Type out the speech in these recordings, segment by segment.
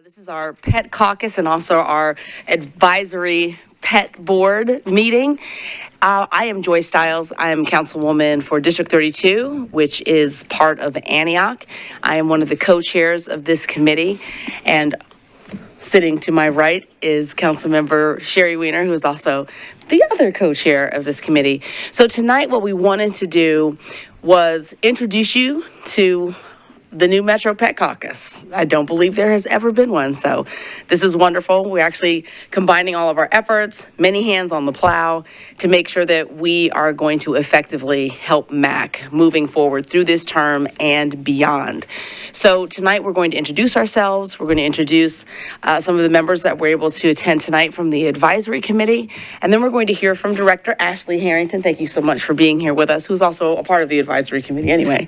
This is our pet caucus and also our advisory pet board meeting. I am Joy Stiles. I am councilwoman for District 32, which is part of Antioch. I am one of the co-chairs of this committee, and sitting to my right is Councilmember Sherry Weiner, who is also the other co-chair of this committee. So tonight what we wanted to do was introduce you to the new Metro Pet Caucus. I don't believe there has ever been one, so this is wonderful. We're actually combining all of our efforts, many hands on the plow, to make sure that we are going to effectively help MAC moving forward through this term and beyond. So tonight we're going to introduce ourselves. We're going to introduce some of the members that were able to attend tonight from the advisory committee, and then we're going to hear from Director Ashley Harrington. Thank you so much for being here with us, who's also a part of the advisory committee anyway.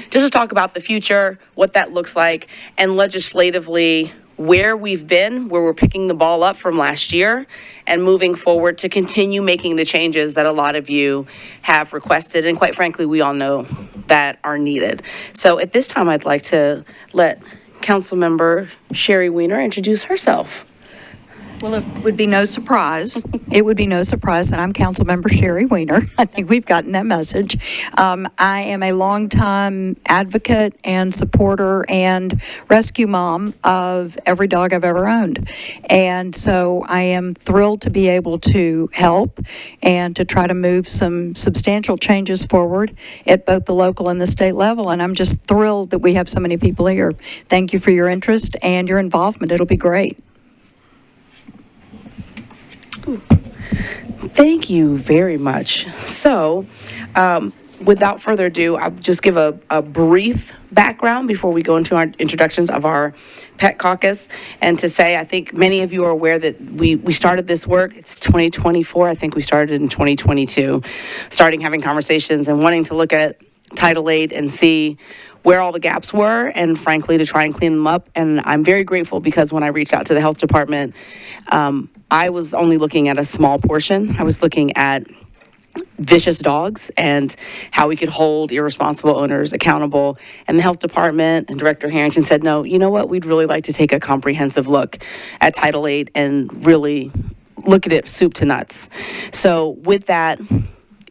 Just to talk about the future, what that looks like, and legislatively where we've been, where we're picking the ball up from last year, and moving forward to continue making the changes that a lot of you have requested, and quite frankly, we all know that are needed. So at this time, I'd like to let Councilmember Sherry Weiner introduce herself. Well, it would be no surprise. It would be no surprise that I'm Councilmember Sherry Weiner. I think we've gotten that message. I am a longtime advocate and supporter and rescue mom of every dog I've ever owned. And so I am thrilled to be able to help and to try to move some substantial changes forward at both the local and the state level. And I'm just thrilled that we have so many people here. Thank you for your interest and your involvement. It'll be great. Thank you very much. So, without further ado, I'll just give a brief background before we go into our introductions of our pet caucus. And to say, I think many of you are aware that we started this work. It's 2024. I think we started in 2022, starting having conversations and wanting to look at Title VIII and see where all the gaps were, and frankly, to try and clean them up. And I'm very grateful because when I reached out to the health department, I was only looking at a small portion. I was looking at vicious dogs and how we could hold irresponsible owners accountable. And the health department and Director Harrington said, no, you know what? We'd really like to take a comprehensive look at Title VIII and really look at it soup to nuts. So with that,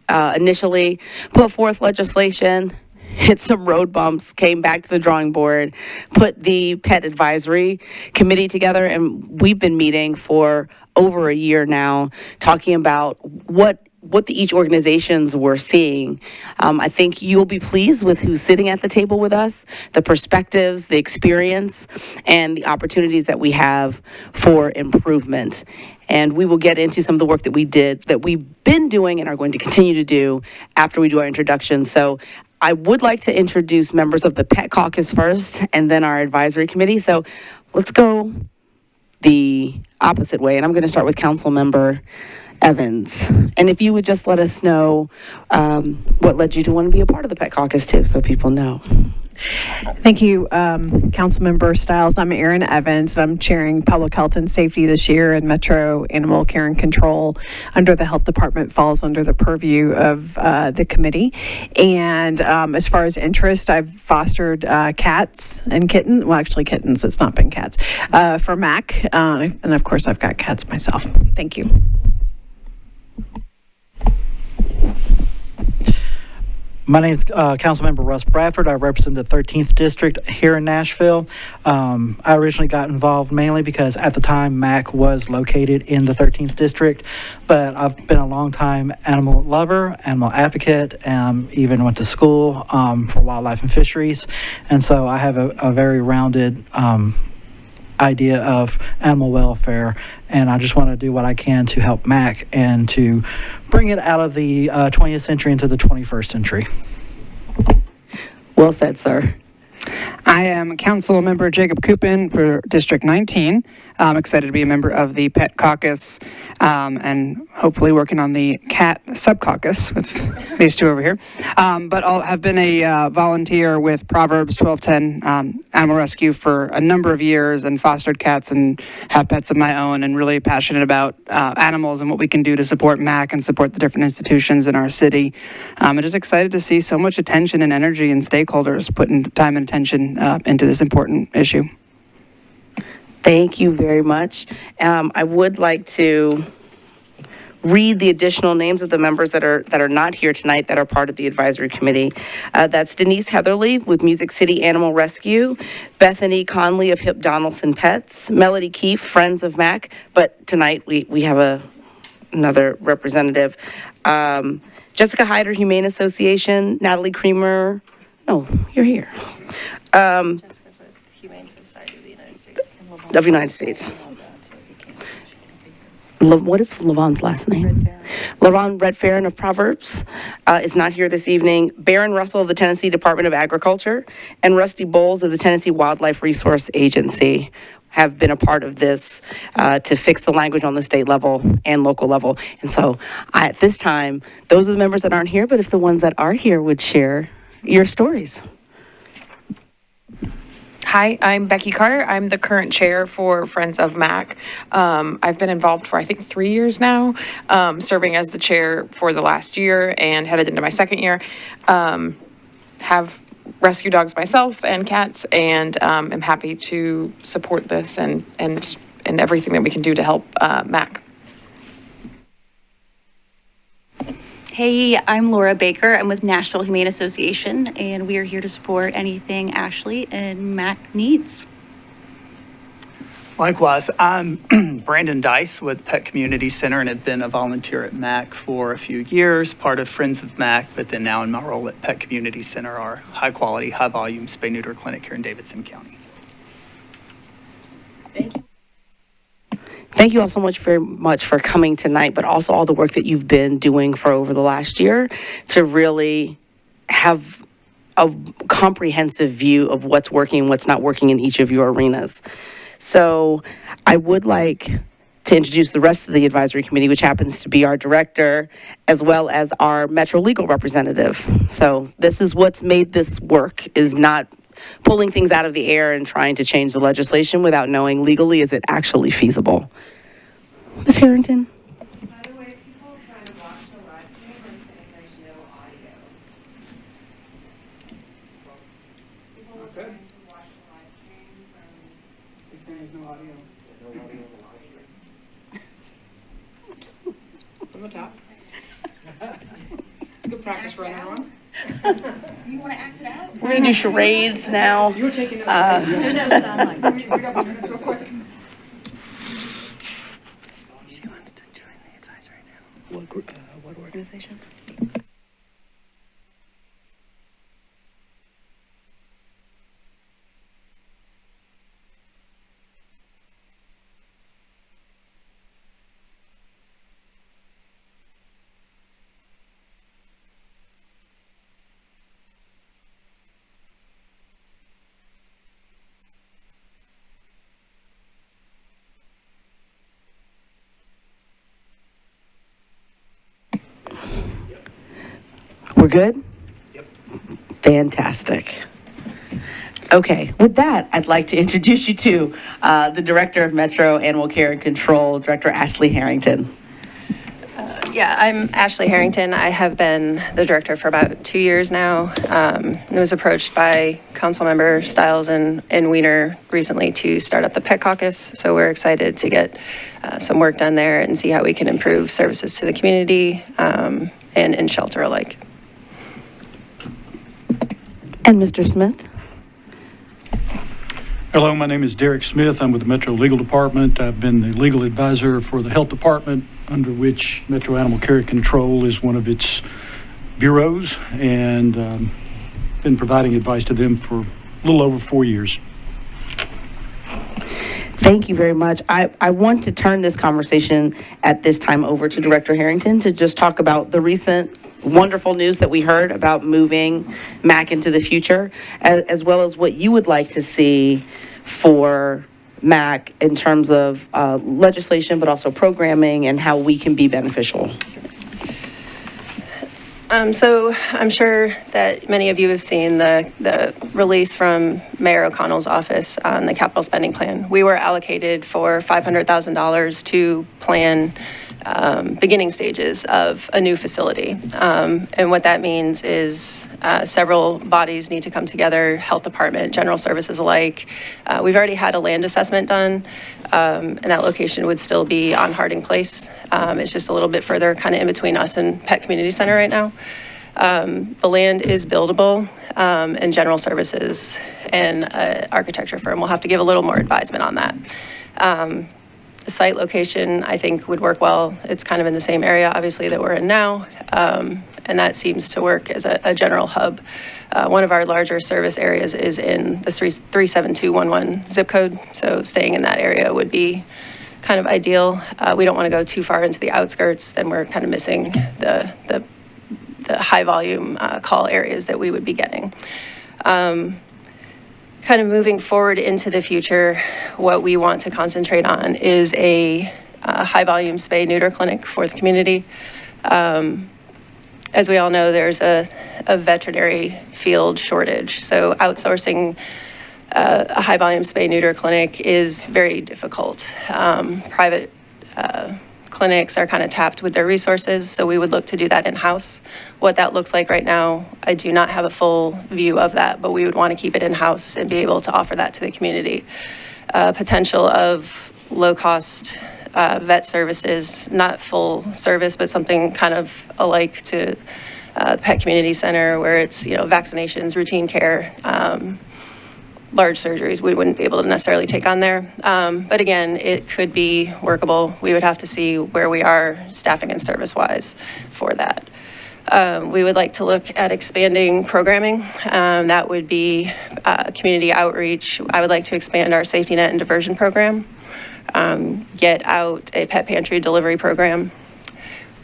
initially put forth legislation, hit some road bumps, came back to the drawing board, put the pet advisory committee together, and we've been meeting for over a year now, talking about what each organizations were seeing. I think you'll be pleased with who's sitting at the table with us, the perspectives, the experience, and the opportunities that we have for improvement. And we will get into some of the work that we've been doing and are going to continue to do after we do our introduction. So I would like to introduce members of the Pet Caucus first and then our advisory committee. So let's go the opposite way. And I'm going to start with Councilmember Evans. And if you would just let us know what led you to want to be a part of the Pet Caucus too, so people know. Thank you, Councilmember Stiles. I'm Erin Evans. I'm chairing Public Health and Safety this year, and Metro Animal Care and Control under the Health Department falls under the purview of the committee. And as far as interest, I've fostered cats and kittens. Well, actually kittens. It's not been cats. For MAC. And of course, I've got cats myself. Thank you. My name is Councilmember Russ Bradford. I represent the 13th District here in Nashville. I originally got involved mainly because at the time MAC was located in the 13th District, but I've been a long-time animal lover, animal advocate, even went to school for wildlife and fisheries, and so I have a very rounded idea of animal welfare, and I just want to do what I can to help MAC and to bring it out of the 20th century into the 21st century. Well said, sir. I am Council Member Jacob Coupin for District 19. I'm excited to be a member of the Pet Caucus and hopefully working on the Cat Sub-Caucus with these two over here. But I have been a volunteer with Proverbs 12:10 Animal Rescue for a number of years and fostered cats and have pets of my own, and really passionate about animals and what we can do to support MAC and support the different institutions in our city. I'm just excited to see so much attention and energy and stakeholders putting time and attention into this important issue. Thank you very much. I would like to read the additional names of the members that are not here tonight that are part of the advisory committee. That's Denise Heatherly with Music City Animal Rescue, Bethany Conley of Hip Donaldson Pets, Melody Keefe, Friends of Mac, but tonight we have another representative. Jessica Hyder, Humane Association, Natalie Creamer, no, you're here. Jessica's with Humane Society of the United States. Of United States. What is Lavon's last name? Lavon Redfarron of Proverbs is not here this evening. Baron Russell of the Tennessee Department of Agriculture and Rusty Bowles of the Tennessee Wildlife Resource Agency have been a part of this to fix the language on the state level and local level. And so at this time, those are the members that aren't here, but if the ones that are here would share your stories. Hi, I'm Becky Carter. I'm the current chair for Friends of Mac. I've been involved for, I think, 3 years now, serving as the chair for the last year and headed into my second year. Have rescue dogs myself and cats, and am happy to support this and everything that we can do to help Mac. Hey, I'm Laura Baker. I'm with Nashville Humane Association, and we are here to support anything Ashley and Mac needs. Likewise, I'm Brandon Dice with Pet Community Center and have been a volunteer at MAC for a few years, part of Friends of MAC, but then now in my role at Pet Community Center, our high-quality, high-volume spay-neuter clinic here in Davidson County. Thank you all so much very much for coming tonight, but also all the work that you've been doing for over the last year to really have a comprehensive view of what's working and what's not working in each of your arenas. So I would like to introduce the rest of the advisory committee, which happens to be our director, as well as our Metro legal representative. So this is what's made this work, is not pulling things out of the air and trying to change the legislation without knowing legally, is it actually feasible? Ms. Harrington? By the way, people trying to watch the live stream are saying there's no audio. People are trying to watch the live stream from... They're saying there's no audio. From the top. It's good practice for everyone. You want to act it out? We're going to do charades now. You were taking notes. No, sound like. Real quick. She wants to join the advisory now. What group, what organization? We're good? Yep. Fantastic. Okay, with that, I'd like to introduce you to the Director of Metro Animal Care and Control, Director Ashley Harrington. Yeah, I'm Ashley Harrington. I have been the director for about 2 years now. I was approached by Councilmember Stiles and Weiner recently to start up the Pet Caucus, so we're excited to get some work done there and see how we can improve services to the community and in shelter alike. And Mr. Smith? Hello, my name is Derek Smith. I'm with the Metro Legal Department. I've been the legal advisor for the Health Department, under which Metro Animal Care and Control is one of its bureaus, and been providing advice to them for a little over 4 years. Thank you very much. I want to turn this conversation at this time over to Director Harrington to just talk about the recent wonderful news that we heard about moving MAC into the future, as well as what you would like to see for MAC in terms of legislation, but also programming and how we can be beneficial. So I'm sure that many of you have seen the release from Mayor O'Connell's office on the capital spending plan. We were allocated for $500,000 to plan beginning stages of a new facility. And what that means is several bodies need to come together, health department, general services alike. We've already had a land assessment done, and that location would still be on Harding Place. It's just a little bit further kind of in between us and Pet Community Center right now. The land is buildable, and general services and architecture firm will have to give a little more advisement on that. The site location, I think, would work well. It's kind of in the same area, obviously, that we're in now, and that seems to work as a general hub. One of our larger service areas is in the 37211 zip code, so staying in that area would be kind of ideal. We don't want to go too far into the outskirts, then we're kind of missing the high volume call areas that we would be getting. Kind of moving forward into the future, what we want to concentrate on is a high volume spay neuter clinic for the community. As we all know, there's a veterinary field shortage, so outsourcing a high volume spay neuter clinic is very difficult. Private clinics are kind of tapped with their resources, so we would look to do that in-house. What that looks like right now, I do not have a full view of that, but we would want to keep it in-house and be able to offer that to the community. Potential of low-cost vet services, not full service, but something kind of alike to the Pet Community Center, where it's, vaccinations, routine care, large surgeries we wouldn't be able to necessarily take on there. But again, it could be workable. We would have to see where we are staffing and service-wise for that. We would like to look at expanding programming. That would be community outreach. I would like to expand our safety net and diversion program, get out a pet pantry delivery program.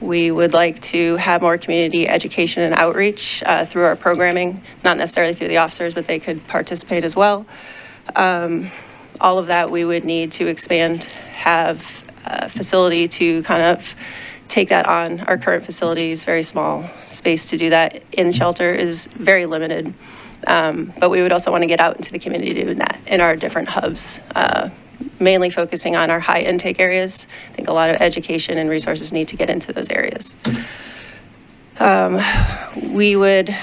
We would like to have more community education and outreach through our programming, not necessarily through the officers, but they could participate as well. All of that we would need to expand, have a facility to kind of take that on. Our current facility is very small. Space to do that in shelter is very limited. But we would also want to get out into the community doing that in our different hubs, mainly focusing on our high intake areas. I think a lot of education and resources need to get into those areas. We would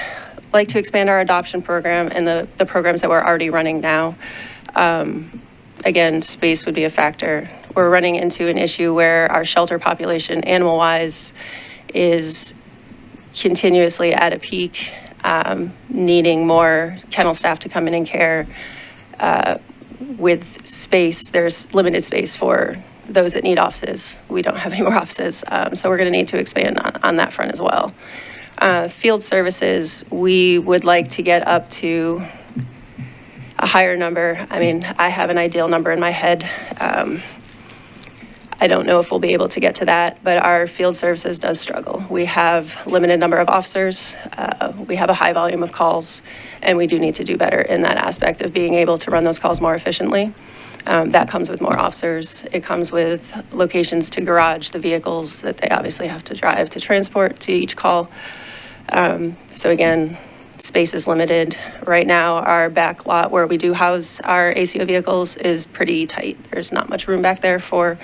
like to expand our adoption program and the programs that we're already running now. Again, space would be a factor. We're running into an issue where our shelter population, animal-wise, is continuously at a peak, needing more kennel staff to come in and care. With space, there's limited space for those that need offices. We don't have any more offices, so we're going to need to expand on that front as well. Field services, we would like to get up to a higher number. I mean, I have an ideal number in my head. I don't know if we'll be able to get to that, but our field services does struggle. We have limited number of officers. We have a high volume of calls, and we do need to do better in that aspect of being able to run those calls more efficiently. That comes with more officers. It comes with locations to garage the vehicles that they obviously have to drive to transport to each call. So again, space is limited. Right now, our back lot where we do house our ACO vehicles is pretty tight. There's not much room back there for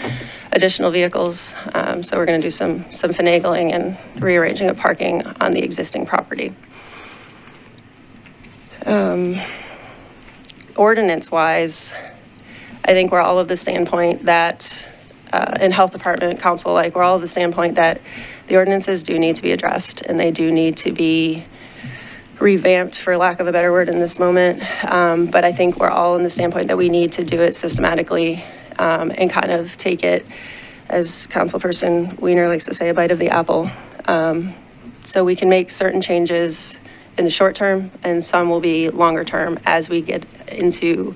additional vehicles. So we're going to do some finagling and rearranging of parking on the existing property. Ordinance-wise, I think we're all of the standpoint that, in health department, council, like, we're all of the standpoint that the ordinances do need to be addressed and they do need to be revamped, for lack of a better word in this moment. But I think we're all in the standpoint that we need to do it systematically and kind of take it, as Councilperson Weiner likes to say, a bite of the apple. So we can make certain changes in the short term, and some will be longer term as we get into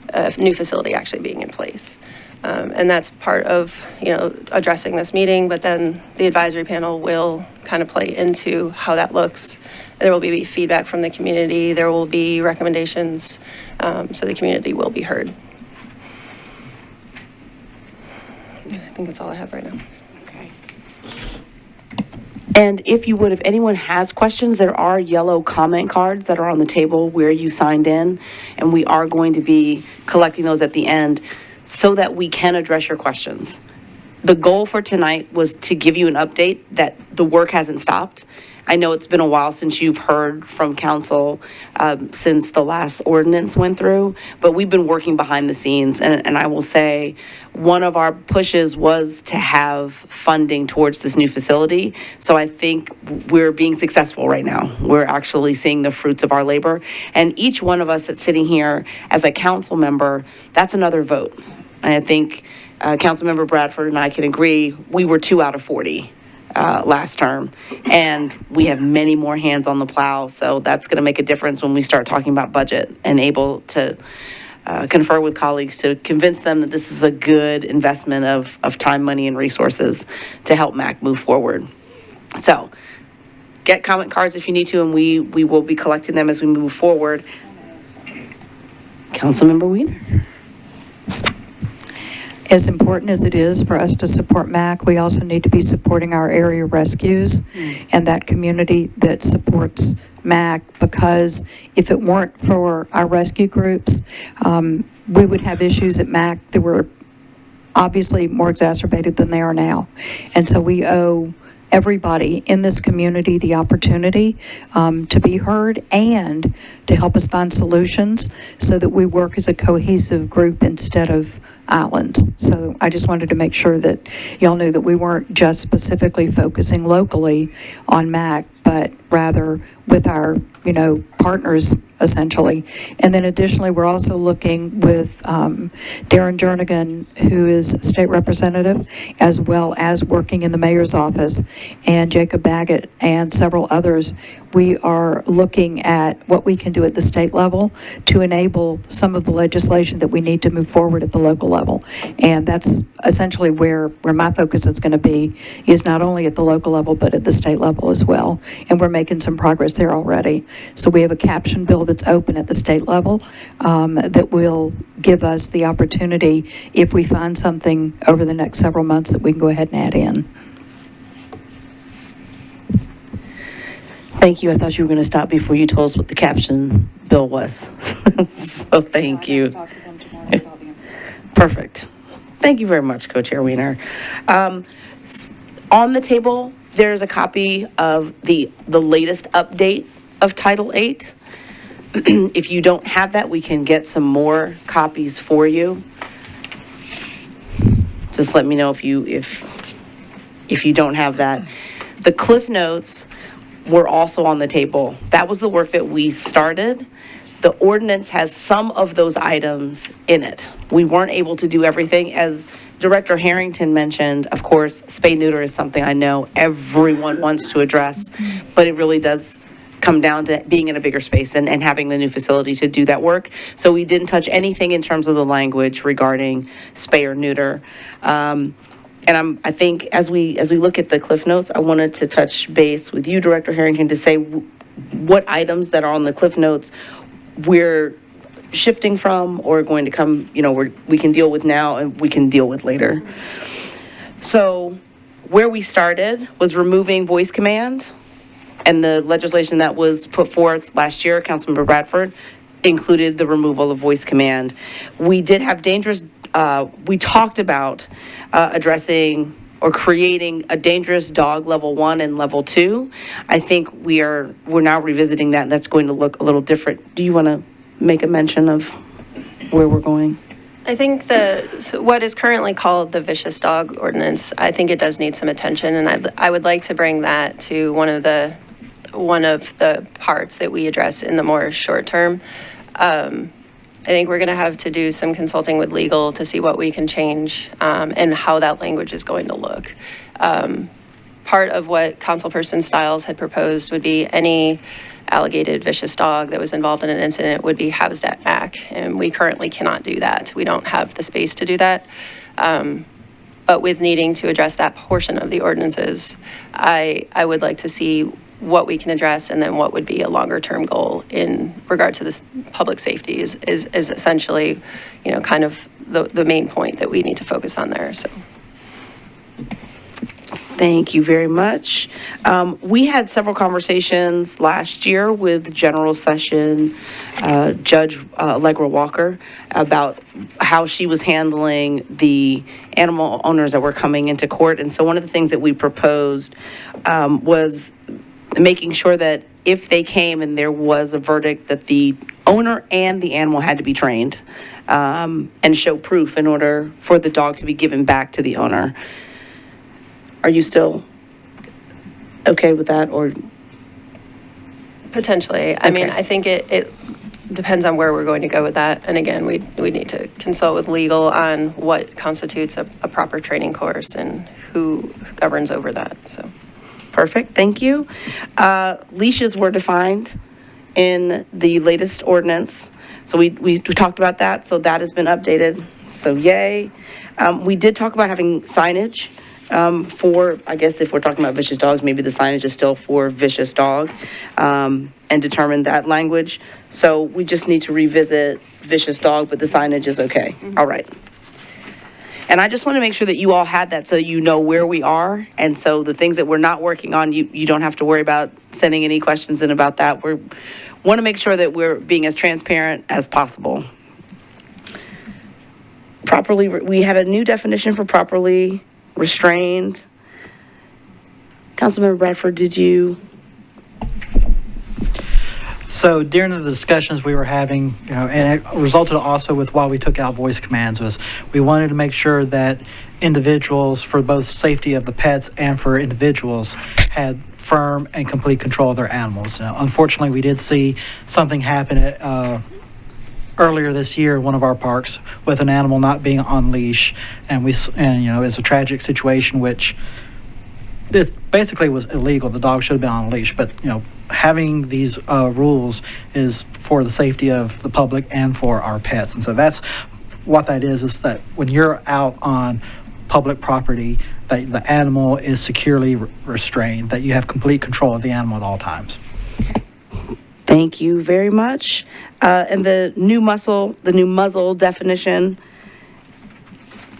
a new facility actually being in place. And that's part of, addressing this meeting, but then the advisory panel will kind of play into how that looks. There will be feedback from the community. There will be recommendations, so the community will be heard. I think that's all I have right now. Okay. And if anyone has questions, there are yellow comment cards that are on the table where you signed in, and we are going to be collecting those at the end so that we can address your questions. the goal for tonight was to give you an update that the work hasn't stopped. I know it's been a while since you've heard from council since the last ordinance went through, but we've been working behind the scenes. And I will say, one of our pushes was to have funding towards this new facility. So I think we're being successful right now. We're actually seeing the fruits of our labor. And each one of us that's sitting here as a council member, that's another vote. And I think Councilmember Bradford and I can agree, we were 2 out of 40. Last term, and we have many more hands on the plow, so that's going to make a difference when we start talking about budget and able to confer with colleagues to convince them that this is a good investment of time, money, and resources to help MAC move forward. So get comment cards if you need to, and we will be collecting them as we move forward. Councilmember Weiner. As important as it is for us to support MAC, we also need to be supporting our area rescues and that community that supports MAC, because if it weren't for our rescue groups, we would have issues at MAC that were obviously more exacerbated than they are now. And so we owe everybody in this community the opportunity to be heard and to help us find solutions so that we work as a cohesive group instead of islands. So I just wanted to make sure that y'all knew that we weren't just specifically focusing locally on MAC, but rather with our, partners essentially. And then additionally, we're also looking with Darren Jernigan, who is state representative, as well as working in the mayor's office, and Jacob Baggett and several others. We are looking at what we can do at the state level to enable some of the legislation that we need to move forward at the local level. And that's essentially where my focus is going to be, is not only at the local level, but at the state level as well. And we're making some progress there already. So we have a caption bill that's open at the state level that will give us the opportunity, if we find something over the next several months, that we can go ahead and add in. Thank you. I thought you were going to stop before you told us what the caption bill was. So thank you. Perfect. Thank you very much, Co-Chair Weiner. On the table, there's a copy of the latest update of Title VIII. If you don't have that, we can get some more copies for you. Just let me know if you don't have that. The Cliff Notes were also on the table. That was the work that we started. The ordinance has some of those items in it. We weren't able to do everything. As Director Harrington mentioned, of course, spay-neuter is something I know everyone wants to address, but it really does come down to being in a bigger space and having the new facility to do that work. So we didn't touch anything in terms of the language regarding spay or neuter. And I think as we look at the Cliff Notes, I wanted to touch base with you, Director Harrington, to say what items that are on the Cliff Notes we're shifting from or going to come, we can deal with now and we can deal with later. So where we started was removing voice command, and the legislation that was put forth last year, Councilmember Bradford, included the removal of voice command. We did have we talked about addressing or creating a dangerous dog level 1 and level 2. I think we're now revisiting that, and that's going to look a little different. Do you want to make a mention of where we're going? I think what is currently called the vicious dog ordinance, I think it does need some attention, and I would like to bring that to one of the parts that we address in the more short term. I think we're going to have to do some consulting with legal to see what we can change and how that language is going to look. Part of what Councilperson Stiles had proposed would be any alligated vicious dog that was involved in an incident would be housed at MAC, and we currently cannot do that. We don't have the space to do that. But with needing to address that portion of the ordinances, I would like to see what we can address, and then what would be a longer term goal in regard to this public safety is essentially, kind of the main point that we need to focus on there. So Thank you very much. We had several conversations last year with General Session Judge Allegra Walker about how she was handling the animal owners that were coming into court. And so one of the things that we proposed was making sure that if they came and there was a verdict, that the owner and the animal had to be trained and show proof in order for the dog to be given back to the owner. Are you still okay with that, or? Potentially. I mean, Okay. I think it depends on where we're going to go with that. And again, we need to consult with legal on what constitutes a proper training course and who governs over that, so. Perfect, thank you. Leashes were defined in the latest ordinance, so we talked about that, so that has been updated, so yay. We did talk about having signage for, I guess if we're talking about vicious dogs, maybe the signage is still for vicious dog, and determine that language. So we just need to revisit vicious dog, but the signage is okay. All right. And I just want to make sure that you all had that so you know where we are. And so the things that we're not working on, you don't have to worry about sending any questions in about that. We want to make sure that we're being as transparent as possible. Properly, we had a new definition for properly restrained. Councilmember Bradford, did you? So during the discussions we were having, and it resulted also with why we took out voice commands, was we wanted to make sure that individuals, for both safety of the pets and for individuals, had firm and complete control of their animals. Now, unfortunately, we did see something happen earlier this year in one of our parks with an animal not being on leash, and it's a tragic situation, which this basically was illegal. The dog should have been on a leash, but having these rules is for the safety of the public and for our pets. And so that's what that is that when you're out on public property, that the animal is securely restrained, that you have complete control of the animal at all times. Thank you very much. And the new muzzle definition,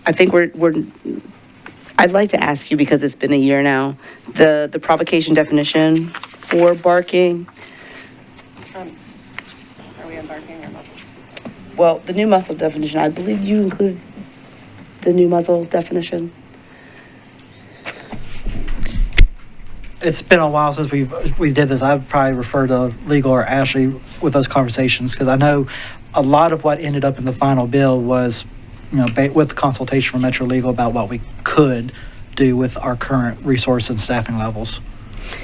I think I'd like to ask you, because it's been a year now, the provocation definition for barking. Are we on barking or muzzles? Well, the new muzzle definition, I believe you included the new muzzle definition. It's been a while since we did this. I would probably refer to legal or Ashley with those conversations, because I know a lot of what ended up in the final bill was, with consultation from Metro Legal about what we could do with our current resource and staffing levels.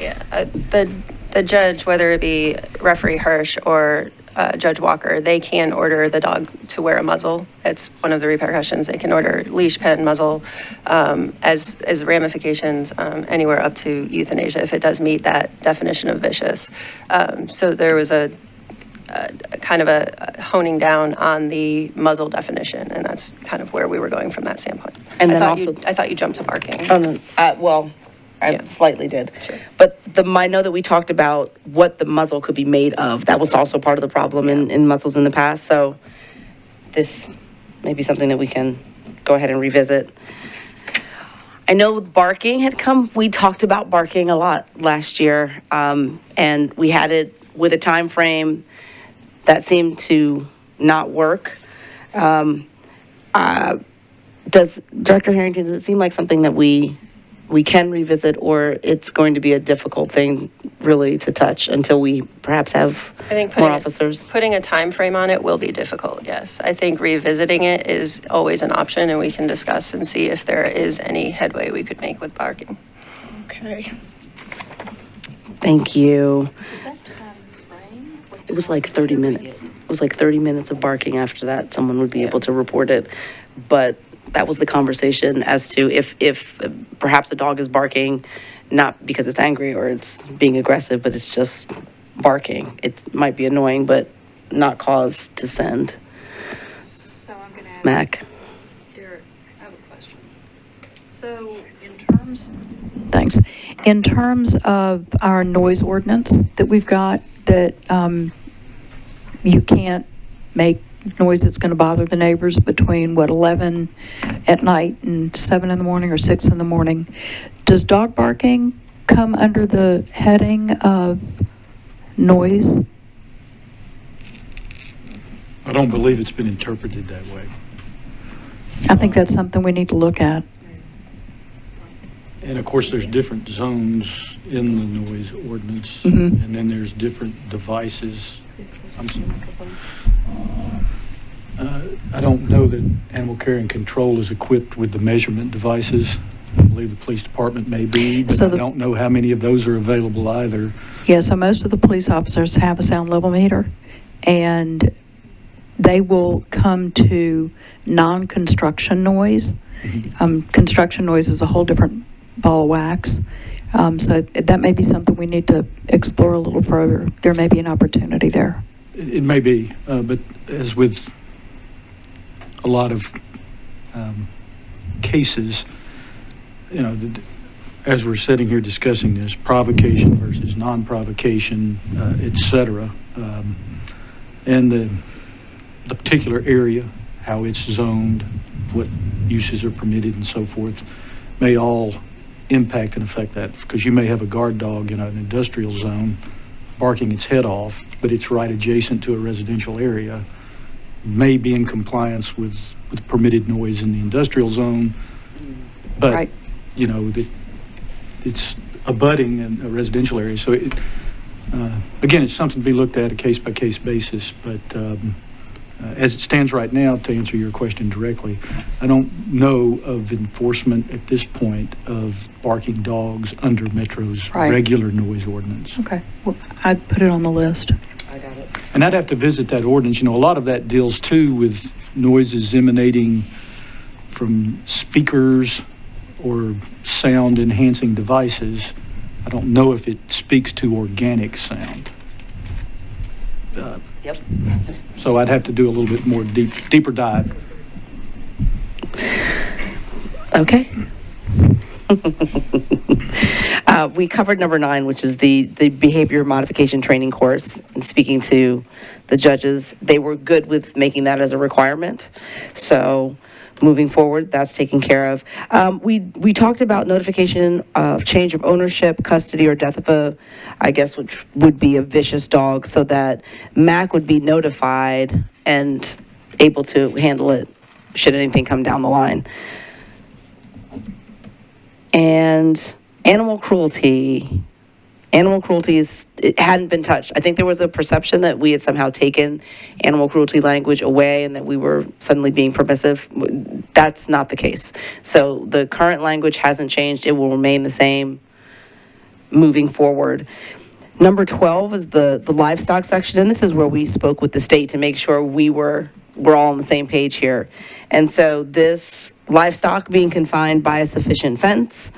Yeah, the judge, whether it be referee Hirsch or Judge Walker, they can order the dog to wear a muzzle. It's one of the repercussions. They can order leash, pen, muzzle, as ramifications anywhere up to euthanasia if it does meet that definition of vicious. So there was a kind of a honing down on the muzzle definition, and that's kind of where we were going from that standpoint. And then I thought you jumped to barking. Oh, no, I Yeah. slightly did. Sure. But I know that we talked about what the muzzle could be made of. That was also part of the problem in muzzles in the past. So this may be something that we can go ahead and revisit. I know barking had come. We talked about barking a lot last year, and we had it with a time frame that seemed to not work. Does Director Harrington, does it seem like something that we can revisit, or it's going to be a difficult thing really to touch until we perhaps have I think more officers? putting a time frame on it will be difficult, yes. I think revisiting it is always an option, and we can discuss and see if there is any headway we could make with barking. Okay. Thank you. It was like 30 minutes. It was like 30 minutes of barking. After that, someone would be able to report it. But that was the conversation as to if perhaps a dog is barking, not because it's angry or it's being aggressive, but it's just barking. It might be annoying, but not cause to send. So I'm going to ask. Mac. Eric, I have a question. So Thanks. In terms of our noise ordinance that we've got, that you can't make noise that's going to bother the neighbors between, 11 at night and 7 in the morning or 6 in the morning. Does dog barking come under the heading of noise? I don't believe it's been interpreted that way. I think that's something we need to look at. And of course, there's different zones in the noise ordinance, Mhm. and then there's different devices. I don't know that animal care and control is equipped with the measurement devices. I believe the police department may be, but So I don't know how many of those are available either. Yeah, so most of the police officers have a sound level meter, and they will come to non-construction noise. Construction noise is a whole different ball of wax. So that may be something we need to explore a little further. There may be an opportunity there. It may be, but as with a lot of cases, you know, as we're sitting here discussing this, provocation versus non-provocation, et cetera, and the particular area, how it's zoned, what uses are permitted and so forth, may all impact and affect that, because you may have a guard dog in an industrial zone barking its head off, but it's right adjacent to a residential area, may be in compliance with permitted noise in the industrial zone, but, Right. you know, it's abutting in a residential area. So, again, it's something to be looked at a case-by-case basis, but as it stands right now, to answer your question directly, I don't know of enforcement at this point of barking dogs under Metro's Right. regular noise ordinance. Okay, well, I'd put it on the list. And I'd have to visit that ordinance. You know, a lot of that deals too with noises emanating from speakers or sound enhancing devices. I don't know if it speaks to organic sound. Yep. So I'd have to do a little bit more deeper dive. Okay. We covered number 9, which is the behavior modification training course. And speaking to the judges, they were good with making that as a requirement. So moving forward, that's taken care of. We talked about notification of change of ownership, custody, or death of a, I guess, which would be a vicious dog, so that MAC would be notified and able to handle it should anything come down the line. And animal cruelty it hadn't been touched. I think there was a perception that we had somehow taken animal cruelty language away and that we were suddenly being permissive. That's not the case. So the current language hasn't changed. It will remain the same moving forward. Number 12 is the livestock section, and this is where we spoke with the state to make sure we're all on the same page here. And so this livestock being confined by a sufficient fence,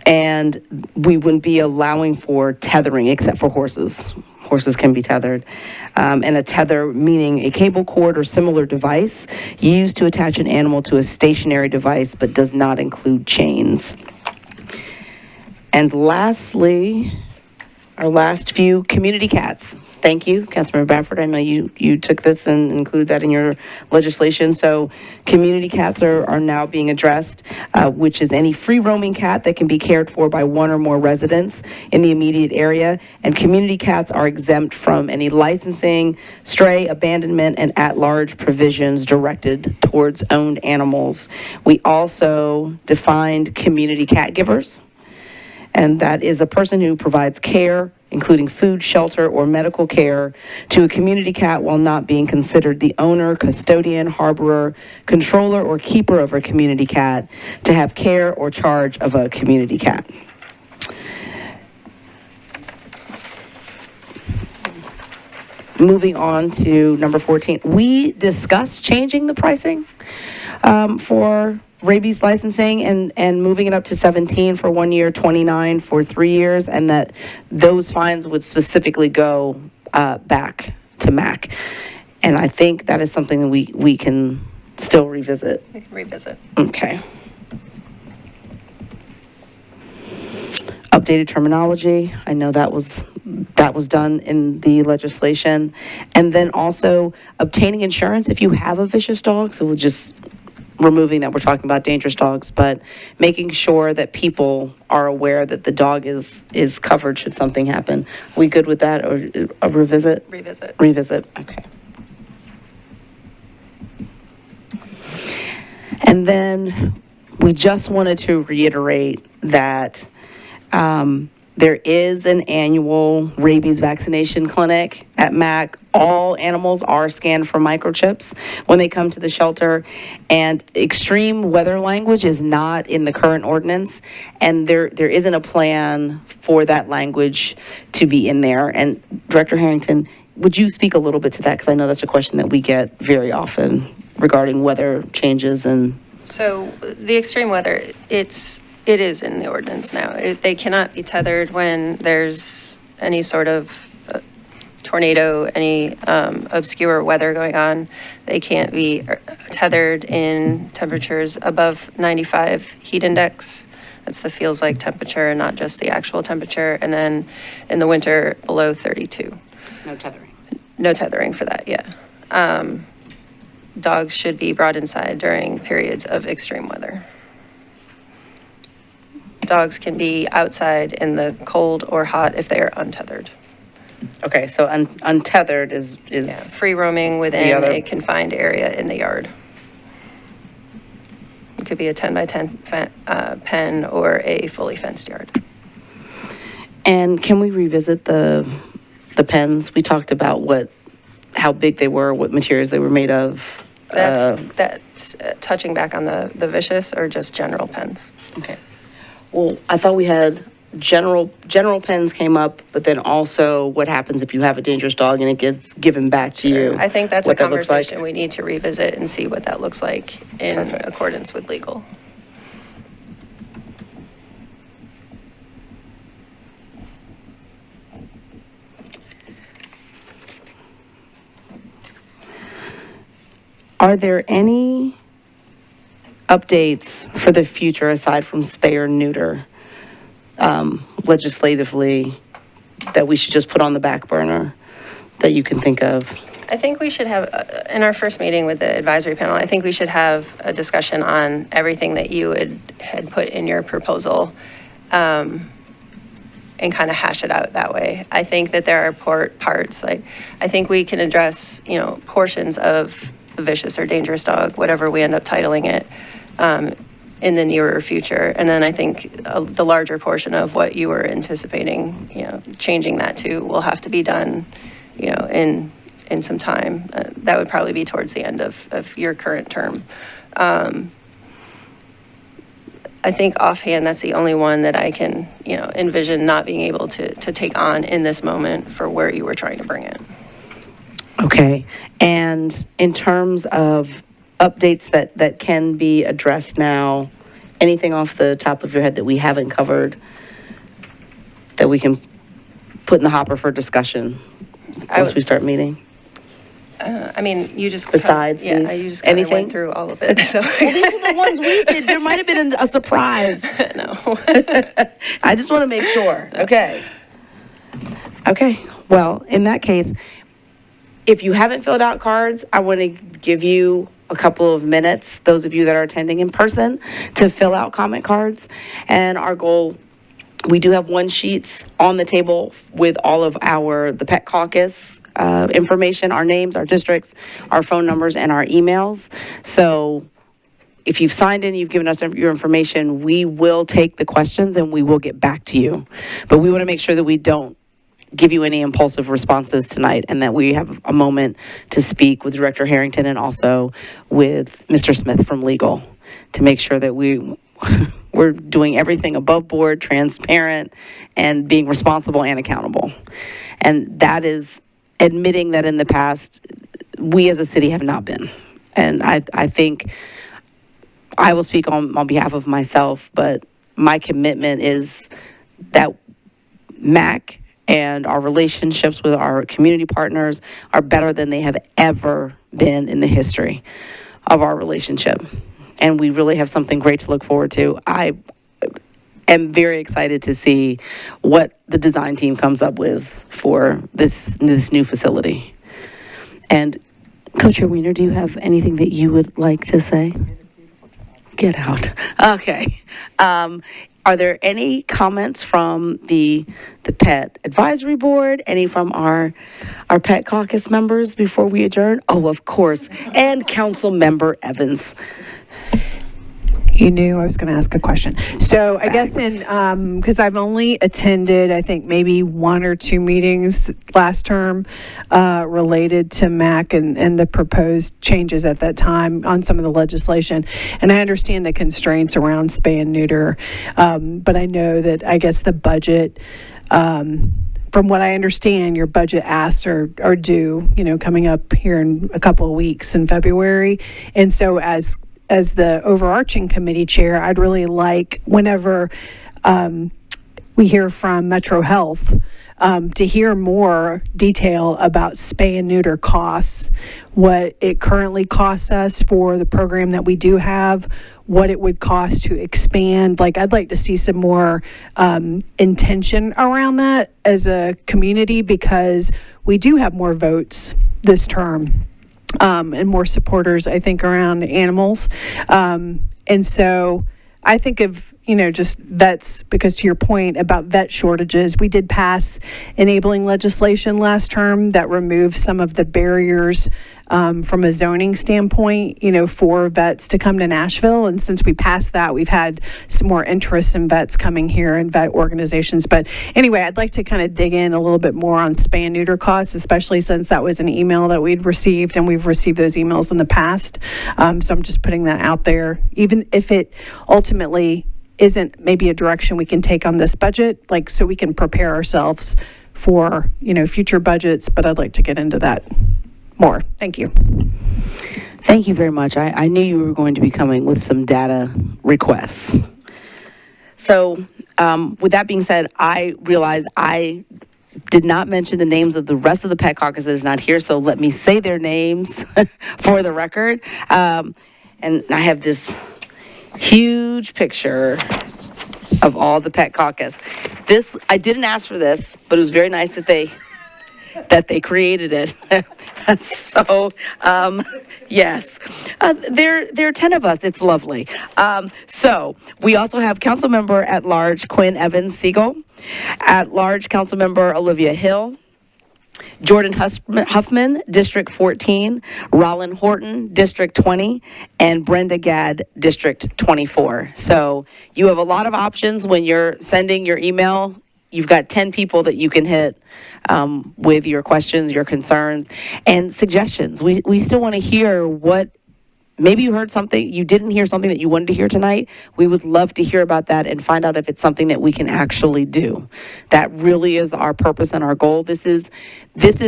and we wouldn't be allowing for tethering except for horses. Horses can be tethered. And a tether meaning a cable cord or similar device used to attach an animal to a stationary device but does not include chains. And lastly, our last few, community cats. Thank you, Councilmember Bradford. I know you took this and included that in your legislation. So community cats are now being addressed, which is any free roaming cat that can be cared for by one or more residents in the immediate area. And community cats are exempt from any licensing, stray, abandonment, and at-large provisions directed towards owned animals. We also defined community cat givers, and that is a person who provides care, including food, shelter, or medical care, to a community cat while not being considered the owner, custodian, harborer, controller, or keeper of a community cat, to have care or charge of a community cat. Moving on to number 14, we discussed changing the pricing for rabies licensing and moving it up to 17 for 1 year, 29 for 3 years, and that those fines would specifically go back to MAC. And I think that is something that we can still revisit. We can revisit. Okay. Updated terminology. I know that was that was done in the legislation. And then also obtaining insurance if you have a vicious dog. So we're just removing that, we're talking about dangerous dogs, but making sure that people are aware that the dog is covered should something happen. We good with that, or a revisit? Revisit. Revisit, okay. And then we just wanted to reiterate that there is an annual rabies vaccination clinic at MAC. All animals are scanned for microchips when they come to the shelter, and extreme weather language is not in the current ordinance, and there isn't a plan for that language to be in there. And Director Harrington, would you speak a little bit to that? Because I know that's a question that we get very often regarding weather changes and... So the extreme weather, it is in the ordinance now. They cannot be tethered when there's any sort of tornado, any obscure weather going on. They can't be tethered in temperatures above 95 heat index. That's the feels like temperature and not just the actual temperature. And then in the winter, below 32. No tethering. No tethering for that, yeah. Dogs should be brought inside during periods of extreme weather. Dogs can be outside in the cold or hot if they are untethered. Okay, so untethered is Free roaming within other- a confined area in the yard. It could be a 10 by 10 pen or a fully fenced yard. And can we revisit the pens? We talked about how big they were, what materials they were made of. That's touching back on the vicious or just general pens. Okay. Well, I thought we had general pens came up, but then also what happens if you have a dangerous dog and it gets given back to you? I think that's a what that looks like. conversation we need to revisit and see what that looks like in Perfect. accordance with legal. Are there any updates for the future aside from spay or neuter legislatively that we should just put on the back burner that you can think of? I think we should have, in our first meeting with the advisory panel, I think we should have a discussion on everything that you had put in your proposal and kind of hash it out that way. I think that there are parts, like, I think we can address, portions of the vicious or dangerous dog, whatever we end up titling it, in the nearer future. And then I think the larger portion of what you were anticipating, changing that to will have to be done, in some time. That would probably be towards the end of your current term. I think offhand, that's the only one that I can, envision not being able to take on in this moment for where you were trying to bring it. Okay. And in terms of updates that can be addressed now, anything off the top of your head that we haven't covered that we can put in the hopper for discussion once we start meeting? You just Besides you these, just kind of anything? went through all of it. So Well, these are the ones we did. There might have been a surprise. no. I just want to make sure. Okay. Okay. Well, in that case, if you haven't filled out cards, I want to give you a couple of minutes, those of you that are attending in person, to fill out comment cards. And our goal, we do have one sheets on the table with all of the Pet Caucus information, our names, our districts, our phone numbers, and our emails. So if you've signed in, you've given us your information, we will take the questions and we will get back to you. But we want to make sure that we don't give you any impulsive responses tonight and that we have a moment to speak with Director Harrington and also with Mr. Smith from legal to make sure that we're doing everything above board, transparent, and being responsible and accountable. And that is admitting that in the past, we as a city have not been. And I think I will speak on behalf of myself, but my commitment is that MAC and our relationships with our community partners are better than they have ever been in the history of our relationship. And we really have something great to look forward to. am very excited to see what the design team comes up with for this new facility. And Co-Chair Weiner, do you have anything that you would like to say? Get out. Okay. Are there any comments from the Pet Advisory Board? Any from our Pet Caucus members before we adjourn? Oh, of course. And Council Member Evans. You knew I was going to ask a question. So I guess because I've only attended, I think, maybe 1 or 2 meetings last term related to MAC and the proposed changes at that time on some of the legislation. And I understand the constraints around spay and neuter, but I know that I guess the budget, from what I understand, your budget asks are due, coming up here in a couple of weeks in February. And so as the overarching committee chair, I'd really like, whenever we hear from Metro Health, to hear more detail about spay and neuter costs, what it currently costs us for the program that we do have, what it would cost to expand. Like, I'd like to see some more intention around that as a community, because we do have more votes this term. And more supporters, I think, around animals. And so I think of, just vets, because to your point about vet shortages, we did pass enabling legislation last term that removed some of the barriers from a zoning standpoint, for vets to come to Nashville. And since we passed that, we've had some more interest in vets coming here and vet organizations. But anyway, I'd like to kind of dig in a little bit more on spay and neuter costs, especially since that was an email that we'd received, and we've received those emails in the past. So I'm just putting that out there, even if it ultimately isn't maybe a direction we can take on this budget, so we can prepare ourselves for, future budgets. But I'd like to get into that more. Thank you. Thank you very much. I knew you were going to be coming with some data requests. So with that being said, I realize I did not mention the names of the rest of the Pet Caucus that is not here, so let me say their names for the record. And I have this huge picture of all the Pet Caucus. I didn't ask for this, but it was very nice that they created it. So, yes, there are 10 of us. It's lovely. So we also have Councilmember at Large Quinn Evans Siegel, at Large Councilmember Olivia Hill, Jordan Huffman, District 14, Rollin Horton, District 20, and Brenda Gadd, District 24. So you have a lot of options when you're sending your email. You've got 10 people that you can hit with your questions, your concerns, and suggestions. We still want to hear what, maybe you heard something, you didn't hear something that you wanted to hear tonight. We would love to hear about that and find out if it's something that we can actually do. That really is our purpose and our goal. This is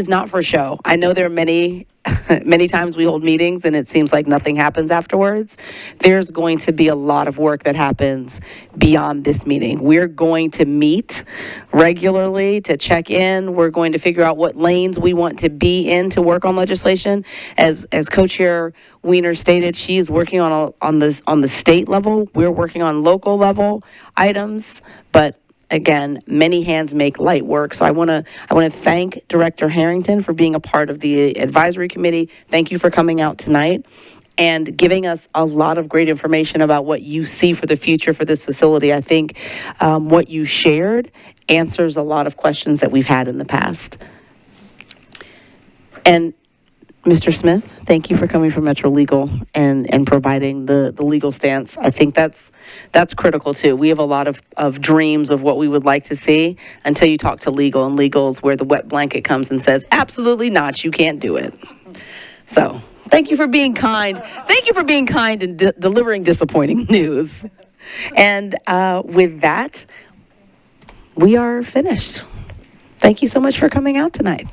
not for show. I know there are many times we hold meetings and it seems like nothing happens afterwards. There's going to be a lot of work that happens beyond this meeting. We're going to meet regularly to check in. We're going to figure out what lanes we want to be in to work on legislation. As Co-Chair Weiner stated, she's working on the state level. We're working on local level items, but again, many hands make light work. So I want to thank Director Harrington for being a part of the advisory committee. Thank you for coming out tonight and giving us a lot of great information about what you see for the future for this facility. I think what you shared answers a lot of questions that we've had in the past. And Mr. Smith, thank you for coming from Metro Legal and providing the legal stance. I think that's critical too. We have a lot of dreams of what we would like to see until you talk to legal, and legal's where the wet blanket comes and says, absolutely not, you can't do it. So thank you for being kind. Thank you for being kind and delivering disappointing news. And with that, we are finished. Thank you so much for coming out tonight.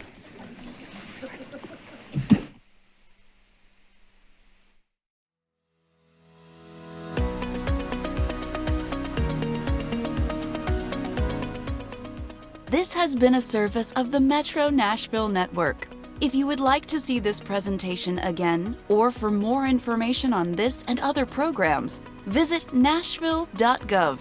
This has been a service of the Metro Nashville Network. If you would like to see this presentation again, or for more information on this and other programs, visit nashville.gov.